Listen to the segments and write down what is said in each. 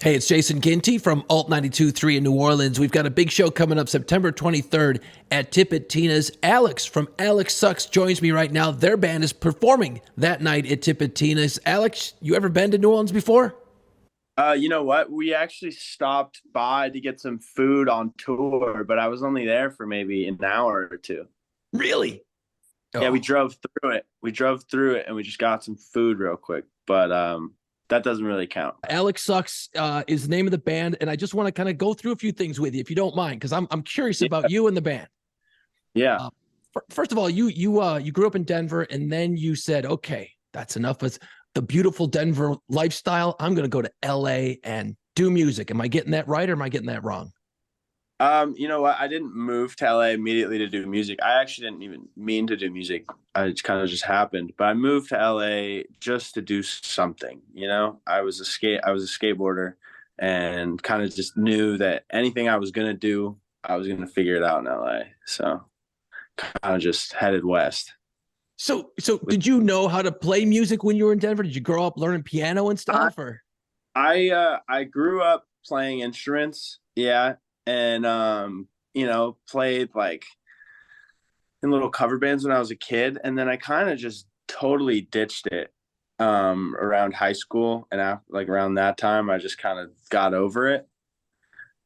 Hey, it's Jason Ginty from Alt 92.3 in New Orleans. We've got a big show coming up September 23rd at Tipitina's. Alex from Alexsucks joins me right now. Their band is performing that night at Tipitina's. Alex, you ever been to New Orleans before? You know what? We actually stopped by to get some food on tour, but I was only there for maybe an hour or two. Really? Yeah, we Oh, drove through it. We drove through it and we just got some food real quick, but that doesn't really count. Alexsucks is the name of the band, and I just want to kind of go through a few things with you, if you don't mind, because I'm curious Yeah. about you and the band. Yeah. Uh, First of all, you grew up in Denver, and then you said, okay, that's enough of the beautiful Denver lifestyle. I'm going to go to LA and do music. Am I getting that right, or am I getting that wrong? You know what? I didn't move to LA immediately to do music. I actually didn't even mean to do music. It kind of just happened. But I moved to LA just to do something, you know? I was a skateboarder and kind of just knew that anything I was gonna do, I was gonna figure it out in LA. So kind of just headed west. So did you know how to play music when you were in Denver? Did you grow up learning piano and I stuff, or? I grew up playing instruments, yeah, and played like in little cover bands when I was a kid, and then I kind of just totally ditched it around high school, and after, like around that time, I just kind of got over it,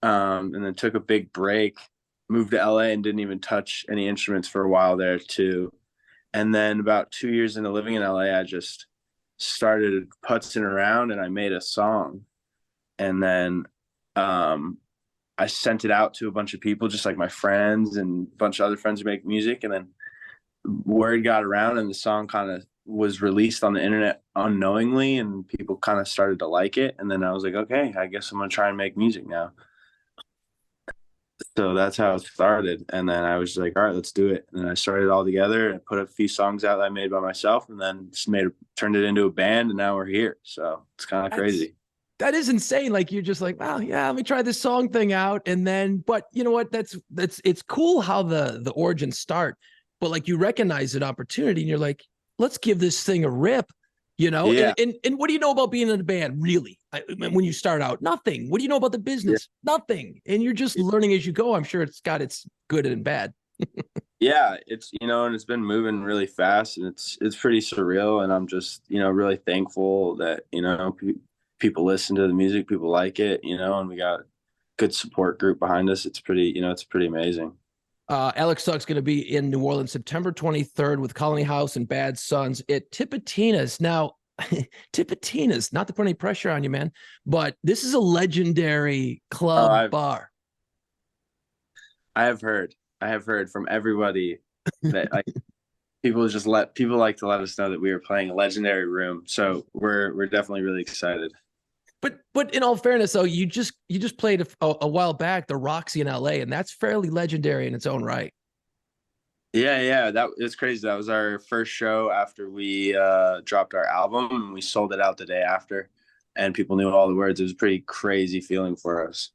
and then took a big break, moved to LA, and didn't even touch any instruments for a while there too. And then about 2 years into living in LA, I just started putzing around and I made a song. And then um, I sent it out to a bunch of people, just like my friends and a bunch of other friends who make music. And then word got around and the song kind of was released on the internet unknowingly and people kind of started to like it. And then I was like, okay, I guess I'm going to try and make music now. So that's how it started. And then I was like, all right, let's do it. And then I started it all together and put a few songs out that I made by myself and then just turned it into a band. And now we're here. So it's kind of That's crazy. that is insane. Like you're just like, well, yeah, let me try this song thing out, and then, but you know what? That's it's cool how the origins start, but like you recognize an opportunity, and you're like, let's give this thing a rip, you know. And Yeah. and what do you know about being in a band, really? When you start out, nothing. What do you know about the Yeah. business? Nothing, and you're just learning as you go. I'm sure it's got its good and bad. Yeah. And it's been moving really fast and it's pretty surreal. And I'm just, really thankful that, people listen to the music, people like it, and we got a good support group behind us. It's pretty amazing. Alex Suck's going to be in New Orleans September 23rd with Colony House and Bad Sons at Tipitina's. Now, Tipitina's, not to put any pressure on you, man, but this is a legendary Oh, club bar. I have heard. I have heard from everybody that like people like to let us know that we are playing a legendary room. So we're definitely really excited. But in all fairness, though, you just played a while back the Roxy in LA, and that's fairly legendary in its own right. Yeah, yeah, that it's crazy. That was our first show after we dropped our album, and we sold it out the day after, and people knew all the words. It was a pretty crazy feeling for us.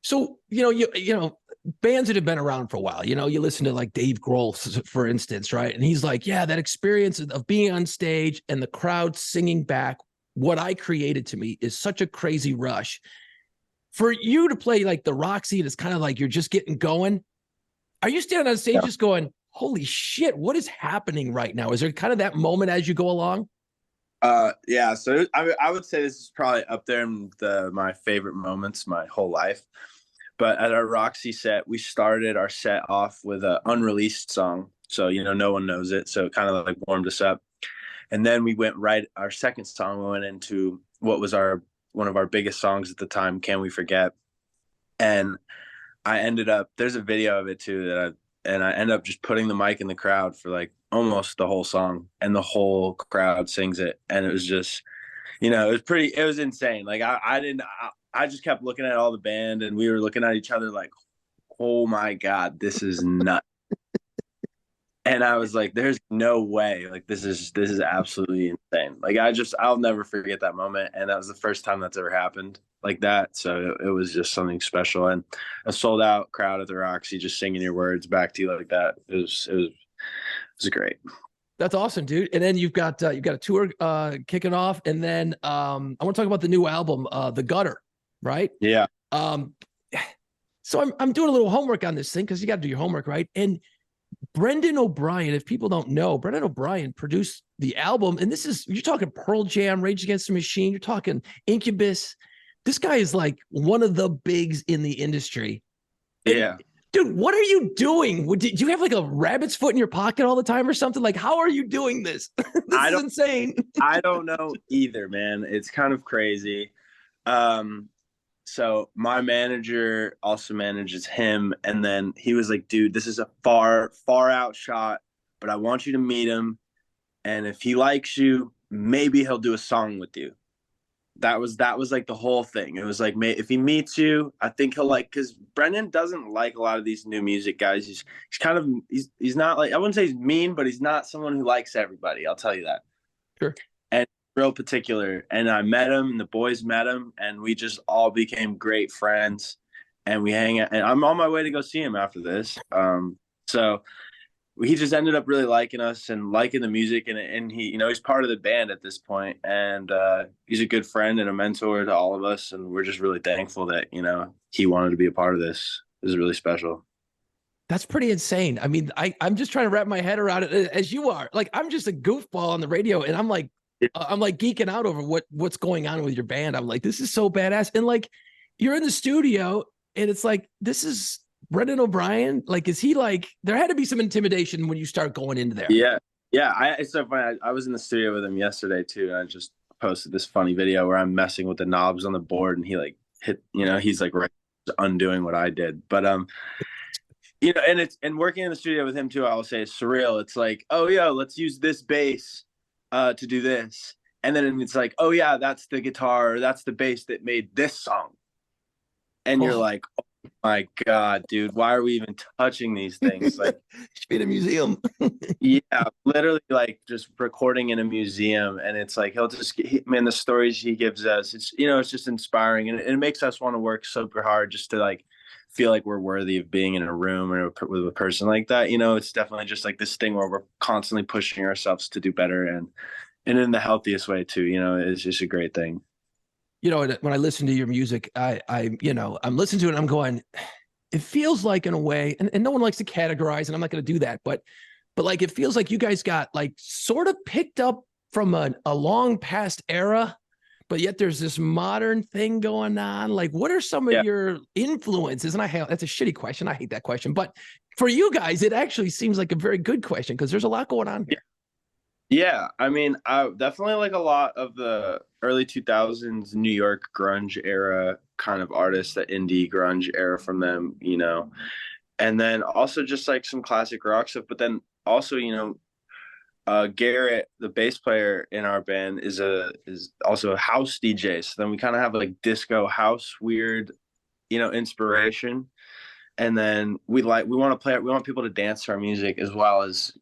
So you know bands that have been around for a while. You listen to like Dave Grohl, for instance, right? And he's like, yeah, that experience of being on stage and the crowd singing back what I created to me is such a crazy rush. For you to play like the Roxy, and it's kind of like you're just getting going. Are you standing on stage Yeah. just going, holy shit, what is happening right now? Is there kind of that moment as you go along? Yeah. So I would say this is probably up there in my favorite moments my whole life. But at our Roxy set, we started our set off with an unreleased song, so no one knows it. So it kind of like warmed us up, and then we went right. Our second song we went into what was our one of our biggest songs at the time, "Can We Forget?" And I ended up there's a video of it too I end up just putting the mic in the crowd for like almost the whole song, and the whole crowd sings it, and it was just it was insane. Like I didn't I just kept looking at all the band and we were looking at each other like, oh my God, this is nuts. And I was like, there's no way. Like this is absolutely insane. Like I'll never forget that moment. And that was the first time that's ever happened like that. So it was just something special. And a sold out crowd at the Roxy just singing your words back to you like that. It was great. That's awesome, dude. And then you've got a tour kicking off, and then I want to talk about the new album, The Gutter. right? Yeah. Um, so I'm doing a little homework on this thing because you got to do your homework, right? And Brendan O'Brien, if people don't know, Brendan O'Brien produced the album, and this is, you're talking Pearl Jam, Rage Against the Machine, you're talking Incubus. This guy is like one of the bigs in the industry. And, Yeah. dude, what are you doing? Do you have like a rabbit's foot in your pocket all the time or something? Like, how are you doing this? This is insane. I don't know either, man. It's kind of crazy. So my manager also manages him, and then he was like, dude, this is a far out shot, but I want you to meet him, and if he likes you, maybe he'll do a song with you. That was like the whole thing. It was like, if he meets you, I think he'll like, because Brendan doesn't like a lot of these new music guys. He's kind of, he's not like, I wouldn't say he's mean, but he's not someone who likes everybody, I'll tell you that. Sure. And real particular. And I met him, and the boys met him, and we just all became great friends. And we hang out, and I'm on my way to go see him after this. So he just ended up really liking us and liking the music, and he, you know, he's part of the band at this point, and he's a good friend and a mentor to all of us, and we're just really thankful that, you know, he wanted to be a part of this. This is really special. That's pretty insane. I mean, I'm just trying to wrap my head around it as you are. Like, I'm just a goofball on the radio, and I'm like geeking out over what's going on with your band. I'm like, this is so badass. And like, you're in the studio, and it's like, this is Brendan O'Brien. Like, is he like, there had to be some intimidation when you start going into there. Yeah. It's so funny. I was in the studio with him yesterday too, and I just posted this funny video where I'm messing with the knobs on the board, and he like hit, you know, he's like right undoing what I did. But you know, and working in the studio with him too, I will say, it's surreal. It's like, oh yeah, let's use this bass to do this, and then it's like, oh yeah, that's the guitar, or that's the bass that made this song, and you're like, oh my God, dude, why are we even touching these things? Like, should be in a museum. yeah, literally like just recording in a museum. And it's like, man, the stories he gives us, it's, you know, it's just inspiring, and it makes us want to work super hard just to like feel like we're worthy of being in a room or with a person like that. You know, it's definitely just like this thing where we're constantly pushing ourselves to do better, and in the healthiest way too. You know, it's just a great thing. You know, when I listen to your music, you know, I'm listening to it and I'm going, it feels like, in a way, and no one likes to categorize, and I'm not going to do that, but like, it feels like you guys got like sort of picked up from a long past era, but yet there's this modern thing going on. Like, what are some of your influences? And that's a shitty question. I hate that question, but for you guys, it actually seems like a very good question, because there's a lot going on here. Yeah, I mean, I definitely like a lot of the early 2000s New York grunge era kind of artists, that indie grunge era from them, you know. And then also just like some classic rock stuff, but then also, you know, Garrett, the bass player in our band, is also a house DJ. So then we kind of have like disco house weird, you know, inspiration. And then we want people to dance to our music as well as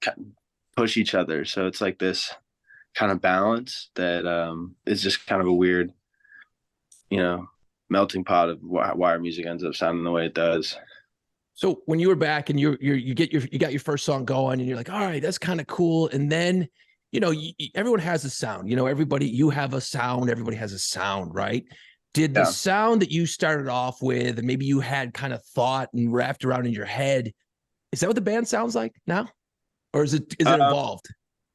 push each other. So it's like this kind of balance that is just kind of a weird, you know, melting pot of why our music ends up sounding the way it does. So when you were back and you got your first song going, and you're like, all right, that's kind of cool. And then, you know, everyone has a sound, you know, you have a sound, everybody has a sound, right? Did the sound that you started off with, and maybe you had kind of thought and wrapped around in your head, is that what the band sounds like now? Or is it evolved?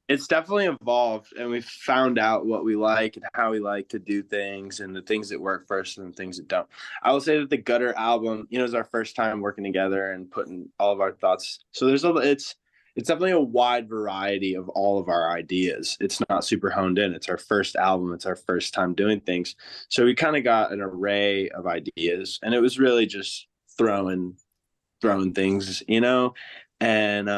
It's definitely evolved, and we've found out what we like and how we like to do things, and the things that work first and the things that don't. I will say that the Gutter album, you know, is our first time working together and putting all of our thoughts. So it's definitely a wide variety of all of our ideas. It's not super honed in. It's our first album. It's our first time doing things. So we kind of got an array of ideas, and it was really just throwing things, you know. And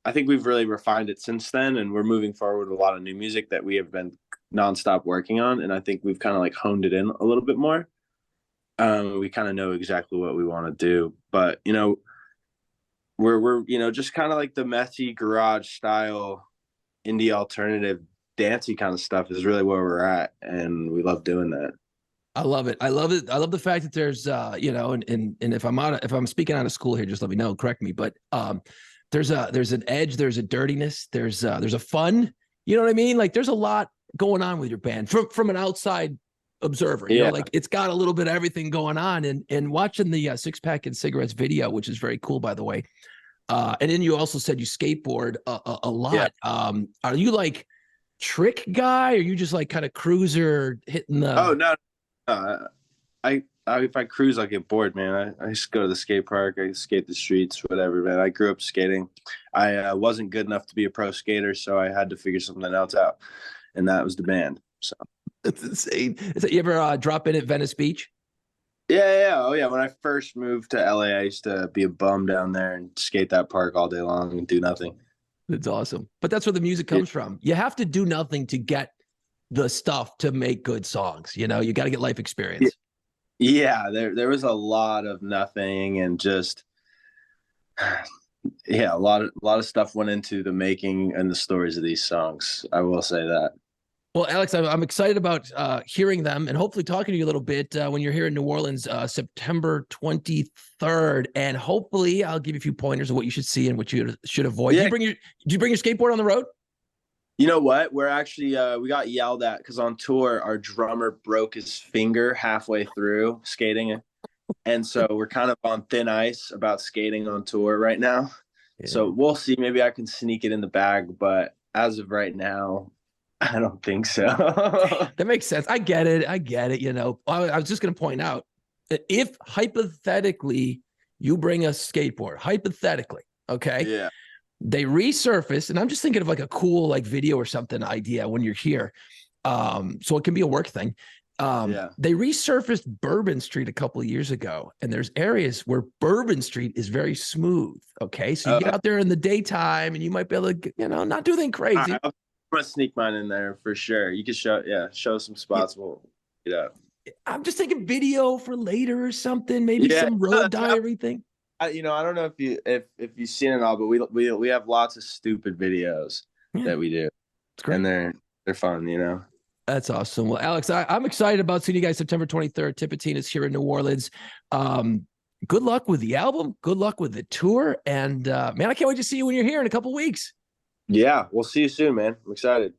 I think we've really refined it since then, and we're moving forward with a lot of new music that we have been nonstop working on. And I think we've kind of like honed it in a little bit more. We kind of know exactly what we want to do, but you know, we're you know, just kind of like the messy garage style indie alternative dancey kind of stuff is really where we're at, and we love doing that. I love it. I love it. I love the fact that there's, you know, and if I'm speaking out of school here, just let me know, correct me. But there's an edge, there's a dirtiness, there's a fun, you know what I mean? Like, there's a lot going on with your band from an outside observer. You know, like it's got a little bit of everything going on. And watching the Six Pack and Cigarettes video, which is very cool, by the way. And then you also said you skateboard a lot. Yeah. Are you like trick guy? Or are you just like kind of cruiser hitting the? Oh no, I if I cruise, I'll get bored, man. I just go to the skate park. I skate the streets, whatever, man. I grew up skating. I wasn't good enough to be a pro skater, so I had to figure something else out, and that was the band. So That's insane. You ever drop in at Venice Beach? yeah. Oh yeah. When I first moved to LA, I used to be a bum down there and skate that park all day long and do nothing. That's awesome. But that's where the music comes from. You have to do nothing to get the stuff to make good songs. You know, you got to get life experience. Yeah, there was a lot of nothing and just yeah, a lot of stuff went into the making and the stories of these songs. I will say that. Well, Alex, I'm excited about hearing them and hopefully talking to you a little bit when you're here in New Orleans, September 23rd. And hopefully I'll give you a few pointers of what you should see and what you should avoid. Yeah. Do you bring your skateboard on the road? You know what? We're actually we got yelled at because on tour our drummer broke his finger halfway through skating, and so we're kind of on thin ice about skating on tour right now. Yeah. So we'll see. Maybe I can sneak it in the bag, but as of right now, I don't think so. That makes sense. I get it. You know, I was just going to point out that if hypothetically you bring a skateboard, hypothetically, okay, yeah. They resurface, and I'm just thinking of like a cool like video or something idea when you're here. So it can be a work thing. They resurfaced Bourbon Street a couple of years ago, and there's areas where Bourbon Street is very smooth. Okay, so you get out there in the daytime, and you might be able to, you know, not do anything crazy. I'm gonna sneak mine in there for sure. You can show some spots. We'll get out. I'm just thinking video for later or something, maybe some road diary thing. You know, I don't know if you've seen it all, but we have lots of stupid videos that we do. It's great. And they're fun, you know. That's awesome. Well, Alex, I'm excited about seeing you guys September 23rd. Tipitina's here in New Orleans. Good luck with the album. Good luck with the tour. And man, I can't wait to see you when you're here in a couple of weeks. Yeah, we'll see you soon, man. I'm excited.